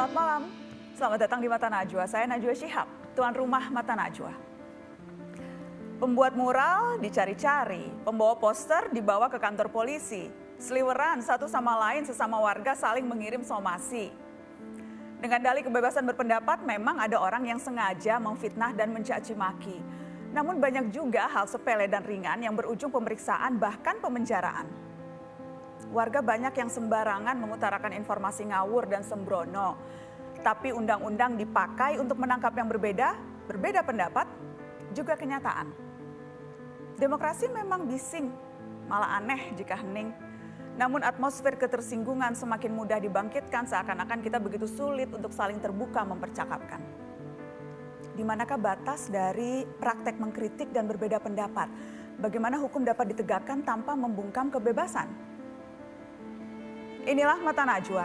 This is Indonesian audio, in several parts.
Selamat malam, selamat datang di Mata Najwa. Saya Najwa Shihab, tuan rumah Mata Najwa. Pembuat mural dicari-cari, pembawa poster dibawa ke kantor polisi, seliweran satu sama lain sesama warga saling mengirim somasi. Dengan dalih kebebasan berpendapat, memang ada orang yang sengaja memfitnah dan mencaci maki. Namun banyak juga hal sepele dan ringan yang berujung pemeriksaan bahkan pemenjaraan. Warga banyak yang sembarangan mengutarakan informasi ngawur dan sembrono. Tapi undang-undang dipakai untuk menangkap yang berbeda pendapat, juga kenyataan. Demokrasi memang bising, malah aneh jika hening. Namun atmosfer ketersinggungan semakin mudah dibangkitkan seakan-akan kita begitu sulit untuk saling terbuka mempercakapkan. Di manakah batas dari praktek mengkritik dan berbeda pendapat? Bagaimana hukum dapat ditegakkan tanpa membungkam kebebasan? Inilah Mata Najwa.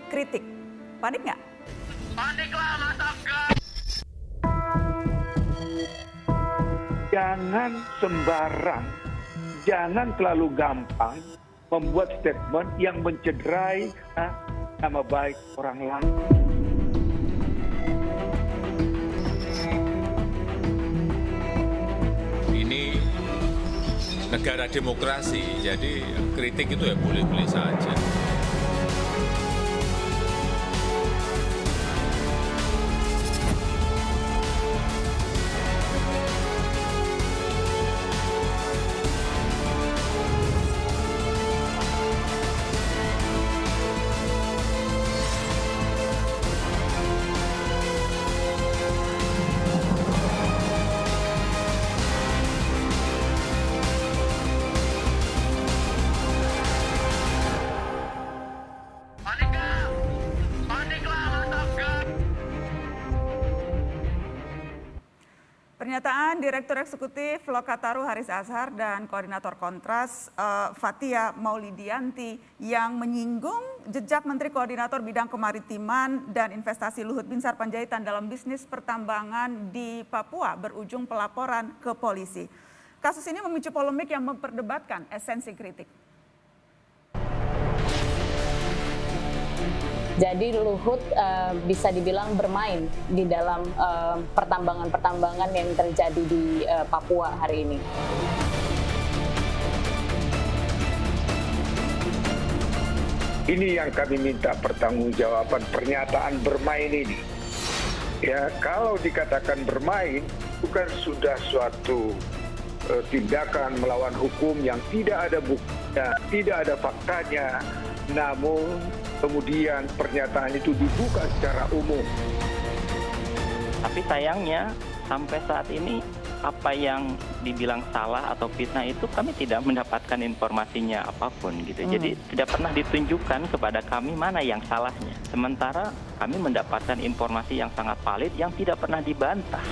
Kritik. Panik nggak? Paniklah Mas Afgan! Jangan sembarang, jangan terlalu gampang membuat statement yang mencederai nama baik orang lain. Ini negara demokrasi, jadi kritik itu ya boleh-boleh saja. Pernyataan Direktur Eksekutif Lokataru Haris Azhar dan Koordinator Kontras Fathia Maulidianti yang menyinggung jejak Menteri Koordinator Bidang Kemaritiman dan Investasi Luhut Binsar Panjaitan dalam bisnis pertambangan di Papua berujung pelaporan ke polisi. Kasus ini memicu polemik yang memperdebatkan esensi kritik. Jadi Luhut bisa dibilang bermain di dalam pertambangan-pertambangan yang terjadi di Papua hari ini. Ini yang kami minta pertanggungjawaban pernyataan bermain ini. Ya, kalau dikatakan bermain bukan sudah suatu tindakan melawan hukum yang tidak ada buktinya, tidak ada faktanya, namun kemudian pernyataan itu dibuka secara umum. Tapi sayangnya sampai saat ini apa yang dibilang salah atau fitnah itu kami tidak mendapatkan informasinya apapun gitu. Jadi tidak pernah ditunjukkan kepada kami mana yang salahnya. Sementara kami mendapatkan informasi yang sangat valid yang tidak pernah dibantah.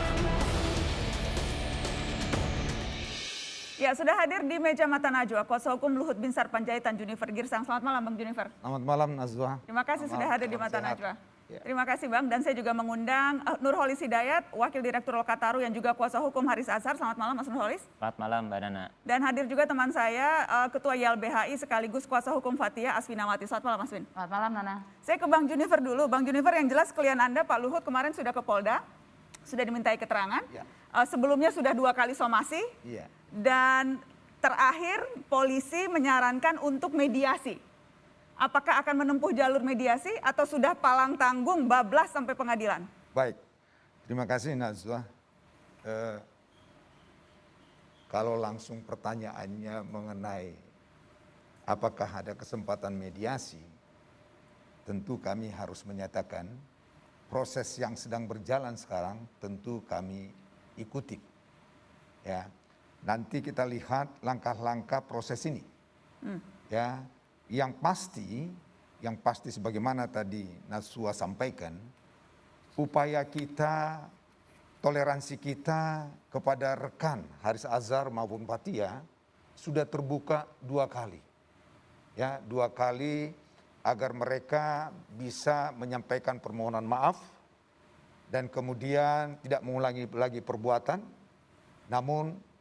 Ya, sudah hadir di meja Mata Najwa Kuasa Hukum Luhut Binsar Panjaitan Junifer Girsang. Selamat malam Bang Junifer. Selamat malam Najwa. Terima kasih sudah hadir di Mata sehat. Najwa. Ya. Terima kasih Bang, dan saya juga mengundang Nurholis Hidayat, Wakil Direktur Lokataru yang juga Kuasa Hukum Haris Azhar. Selamat malam Mas Nurholis. Selamat malam Mbak Nana. Dan hadir juga teman saya Ketua YLBHI sekaligus Kuasa Hukum Fathia Asfinawati. Selamat malam Mas Win. Selamat malam Nana. Saya ke Bang Junifer dulu. Bang Junifer, yang jelas klien Anda Pak Luhut kemarin sudah ke Polda, sudah dimintai keterangan. Ya. Sebelumnya sudah 2 kali somasi. Iya. Dan terakhir polisi menyarankan untuk mediasi. Apakah akan menempuh jalur mediasi atau sudah palang tanggung bablas sampai pengadilan? Baik, terima kasih Najwa. Kalau langsung pertanyaannya mengenai apakah ada kesempatan mediasi, tentu kami harus menyatakan proses yang sedang berjalan sekarang tentu kami ikuti. Ya. Nanti kita lihat langkah-langkah proses ini. Ya, yang pasti sebagaimana tadi Najwa sampaikan, upaya kita, toleransi kita kepada rekan Haris Azhar maupun Fathia sudah terbuka 2 kali. Ya, 2 kali agar mereka bisa menyampaikan permohonan maaf dan kemudian tidak mengulangi lagi perbuatan. Namun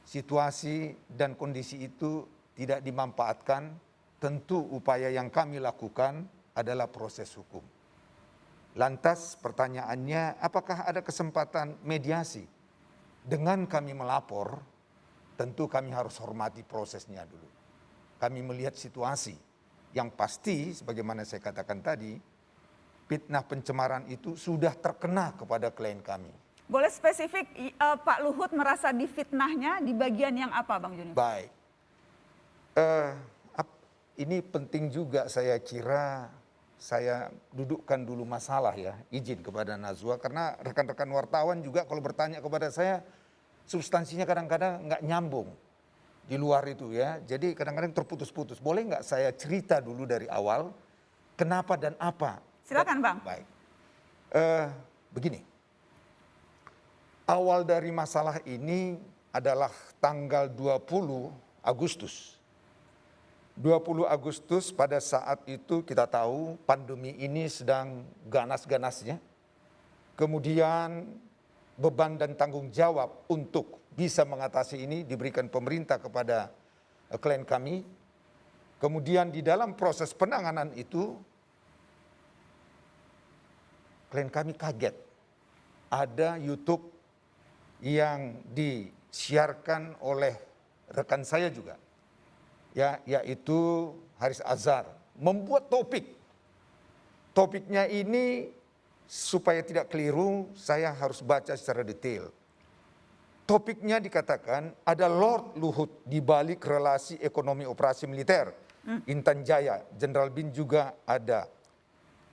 situasi dan kondisi itu tidak dimanfaatkan, tentu upaya yang kami lakukan adalah proses hukum. Lantas pertanyaannya, apakah ada kesempatan mediasi? Dengan kami melapor, tentu kami harus hormati prosesnya dulu. Kami melihat situasi. Yang pasti, sebagaimana saya katakan tadi, fitnah pencemaran itu sudah terkena kepada klien kami. Boleh spesifik, Pak Luhut merasa difitnahnya di bagian yang apa, Bang Junifer? Baik. Ini penting juga saya kira saya dudukkan dulu masalah ya, izin kepada Nazwa. Karena rekan-rekan wartawan juga kalau bertanya kepada saya, substansinya kadang-kadang nggak nyambung di luar itu ya. Jadi kadang-kadang terputus-putus. Boleh nggak saya cerita dulu dari awal, kenapa dan apa? Silakan, Bang. Baik. Begini, awal dari masalah ini adalah tanggal 20 Agustus. 20 Agustus pada saat itu kita tahu pandemi ini sedang ganas-ganasnya. Kemudian beban dan tanggung jawab untuk bisa mengatasi ini diberikan pemerintah kepada klien kami. Kemudian di dalam proses penanganan itu, klien kami kaget. Ada YouTube yang disiarkan oleh rekan saya juga, ya, yaitu Haris Azhar, membuat topik. Topiknya ini supaya tidak keliru, saya harus baca secara detail. Topiknya dikatakan ada Lord Luhut di balik relasi ekonomi operasi militer. Intan Jaya, Jenderal Bin juga ada.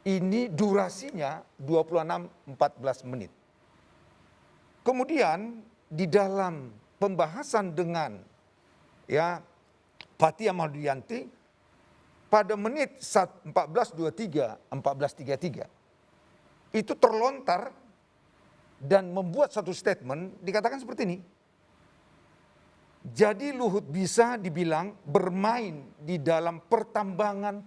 Ini durasinya 26-14 menit. Kemudian di dalam pembahasan dengan ya Fathia Maulidiyanti pada menit 14.23 itu terlontar dan membuat satu statement dikatakan seperti ini. Jadi Luhut bisa dibilang bermain di dalam pertambangan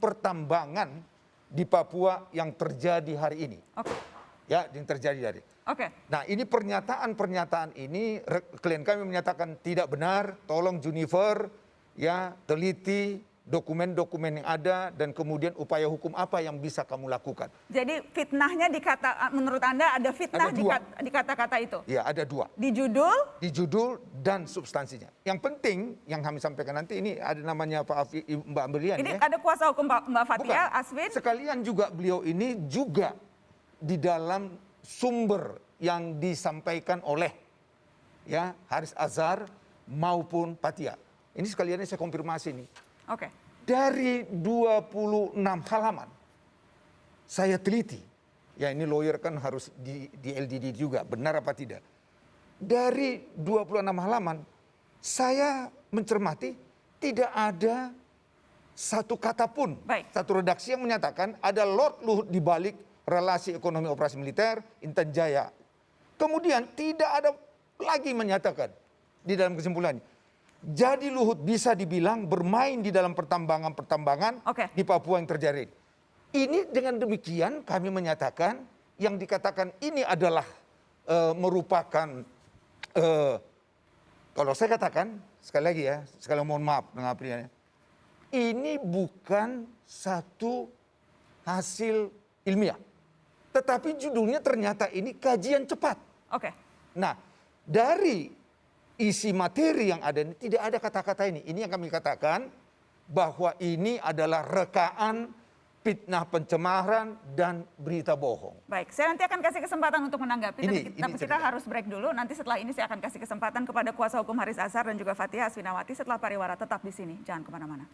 di Papua yang terjadi hari ini. Oke. Ya, yang terjadi hari. Oke. Nah, ini pernyataan ini klien kami menyatakan tidak benar. Tolong Junifer ya teliti dokumen-dokumen yang ada dan kemudian upaya hukum apa yang bisa kamu lakukan. Jadi fitnahnya menurut Anda ada fitnah di kata-kata itu? Ya, ada dua. Di judul? Di judul dan substansinya. Yang penting yang kami sampaikan nanti ini ada namanya Mbak Amelian Ini ya. ada kuasa hukum Mbak Fathia, Bukan. Aswin? Sekalian juga beliau ini juga di dalam sumber yang disampaikan oleh ya Haris Azhar maupun Fathia. Ini sekalian saya konfirmasi nih. Oke. Dari 26 halaman saya teliti. Ya ini lawyer kan harus di LDD juga, benar apa tidak. Dari 26 halaman saya mencermati tidak ada satu kata pun, satu redaksi yang menyatakan ada Lord Luhut di balik relasi ekonomi operasi militer Intan Jaya. Kemudian tidak ada lagi menyatakan di dalam kesimpulannya. Jadi Luhut bisa dibilang bermain di dalam pertambangan di Papua yang terjadi. Ini dengan demikian kami menyatakan yang dikatakan ini adalah merupakan, kalau saya katakan sekali lagi ya, sekali mohon maaf dengan Aprilia, ini bukan satu hasil ilmiah. Tetapi judulnya ternyata ini kajian cepat. Oke. Nah, dari isi materi yang ada ini tidak ada kata-kata ini. Ini yang kami katakan bahwa ini adalah rekaan fitnah pencemaran dan berita bohong. Baik, saya nanti akan kasih kesempatan untuk menanggapi. Tapi kita harus break dulu. Nanti setelah ini saya akan kasih kesempatan kepada kuasa hukum Haris Azhar dan juga Fathia Aswinawati setelah pariwara. Tetap di sini, jangan kemana-mana.